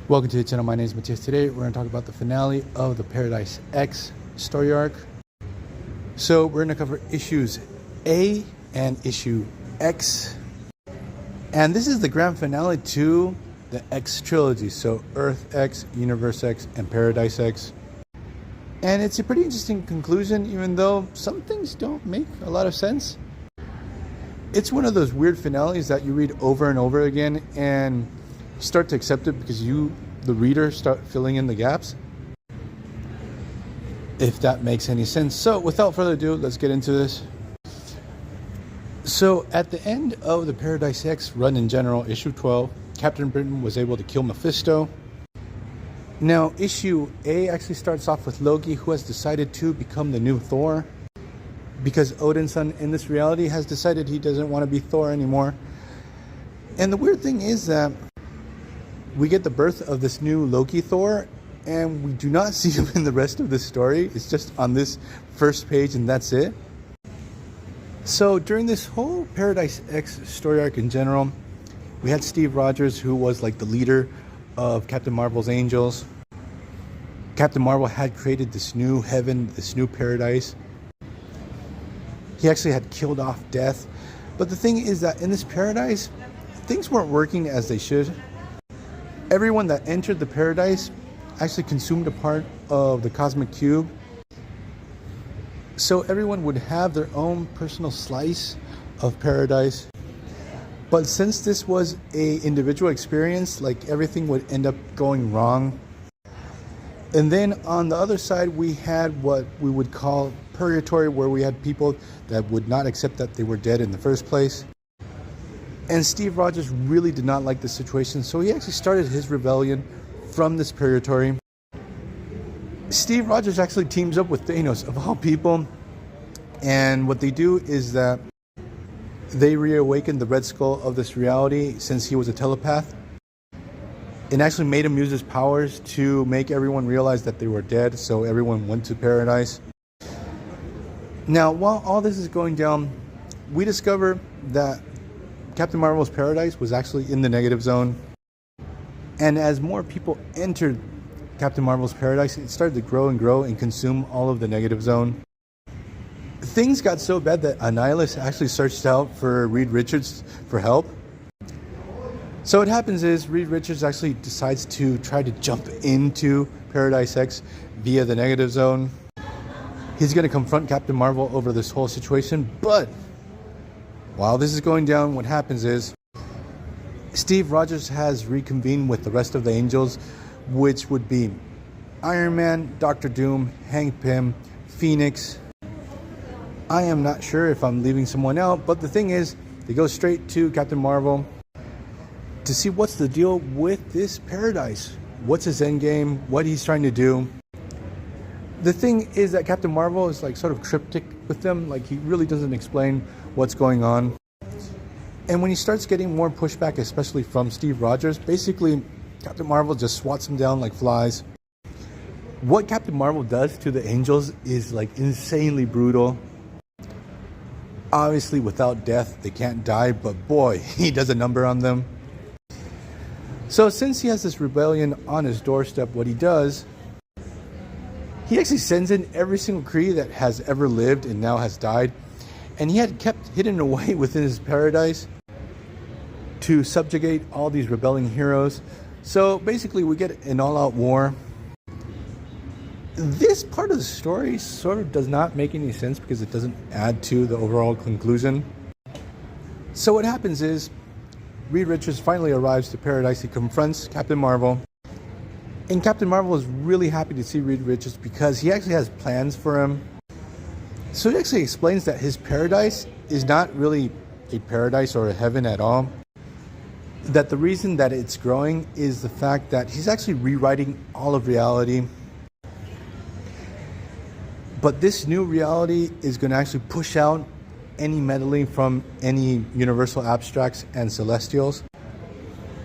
Welcome to the channel. My name is Matthias. Today we're going to talk about the finale of the Paradise X story arc. So we're going to cover issues A and issue X. And this is the grand finale to the X trilogy. So Earth X, Universe X, and Paradise X. And it's a pretty interesting conclusion, even though some things don't make a lot of sense. It's one of those weird finales that you read over and over again and start to accept it because you, the reader, start filling in the gaps, if that makes any sense. So without further ado, let's get into this. So at the end of the Paradise X run in general, issue 12, Captain Britain was able to kill Mephisto. Now issue A actually starts off with Loki, who has decided to become the new Thor because Odin's son in this reality has decided he doesn't want to be Thor anymore. And the weird thing is that we get the birth of this new Loki Thor, and we do not see him in the rest of the story. It's just on this first page, and that's it. So during this whole Paradise X story arc in general, we had Steve Rogers, who was like the leader of Captain Marvel's Angels. Captain Marvel had created this new heaven, this new paradise. He actually had killed off Death. But the thing is that in this paradise, things weren't working as they should. Everyone that entered the paradise actually consumed a part of the cosmic cube. So everyone would have their own personal slice of paradise. But since this was an individual experience, like everything would end up going wrong. And then on the other side, we had what we would call purgatory, where we had people that would not accept that they were dead in the first place. And Steve Rogers really did not like the situation, so he actually started his rebellion from this purgatory. Steve Rogers actually teams up with Thanos, of all people, and what they do is that they reawaken the Red Skull of this reality, since he was a telepath, and actually made him use his powers to make everyone realize that they were dead, so everyone went to paradise. Now, while all this is going down, we discover that Captain Marvel's Paradise was actually in the negative zone. And as more people entered Captain Marvel's Paradise, it started to grow and grow and consume all of the negative zone. Things got so bad that Annihilus actually searched out for Reed Richards for help. So what happens is Reed Richards actually decides to try to jump into Paradise X via the negative zone. He's going to confront Captain Marvel over this whole situation, but while this is going down, what happens is Steve Rogers has reconvened with the rest of the Angels, which would be Iron Man, Doctor Doom, Hank Pym, Phoenix. I am not sure if I'm leaving someone out, but the thing is, they go straight to Captain Marvel to see what's the deal with this paradise. What's his end game? What he's trying to do. The thing is that Captain Marvel is like sort of cryptic with them. Like he really doesn't explain what's going on. And when he starts getting more pushback, especially from Steve Rogers, basically Captain Marvel just swats him down like flies. What Captain Marvel does to the Angels is like insanely brutal. Obviously without death they can't die, but boy, he does a number on them. So since he has this rebellion on his doorstep, what he does, he actually sends in every single Kree that has ever lived and now has died. And he had kept hidden away within his paradise to subjugate all these rebelling heroes. So basically we get an all-out war. This part of the story sort of does not make any sense because it doesn't add to the overall conclusion. So what happens is Reed Richards finally arrives to paradise. He confronts Captain Marvel. And Captain Marvel is really happy to see Reed Richards because he actually has plans for him. So he actually explains that his paradise is not really a paradise or a heaven at all. That the reason that it's growing is the fact that he's actually rewriting all of reality. But this new reality is going to actually push out any meddling from any universal abstracts and celestials.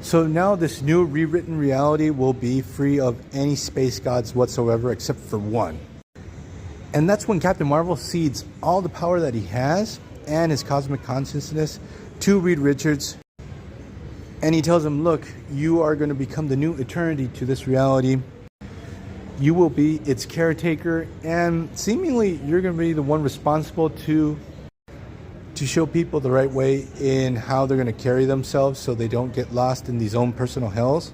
So now this new rewritten reality will be free of any space gods whatsoever except for one. And that's when Captain Marvel cedes all the power that he has and his cosmic consciousness to Reed Richards. And he tells him, look, you are going to become the new eternity to this reality. You will be its caretaker, and seemingly you're going to be the one responsible to show people the right way in how they're going to carry themselves so they don't get lost in these own personal hells.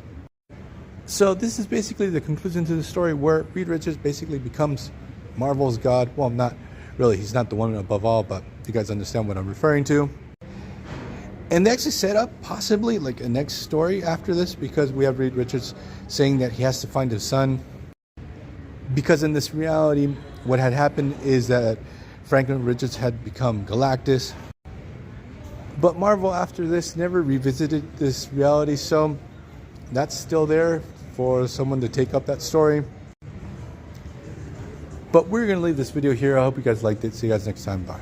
So this is basically the conclusion to the story, where Reed Richards basically becomes Marvel's god. Well, not really, he's not the one above all, but you guys understand what I'm referring to. And they actually set up possibly like a next story after this, because we have Reed Richards saying that he has to find his son. Because in this reality, what had happened is that Franklin Richards had become Galactus. But Marvel after this never revisited this reality, so that's still there for someone to take up that story. But we're going to leave this video here. I hope you guys liked it. See you guys next time. Bye.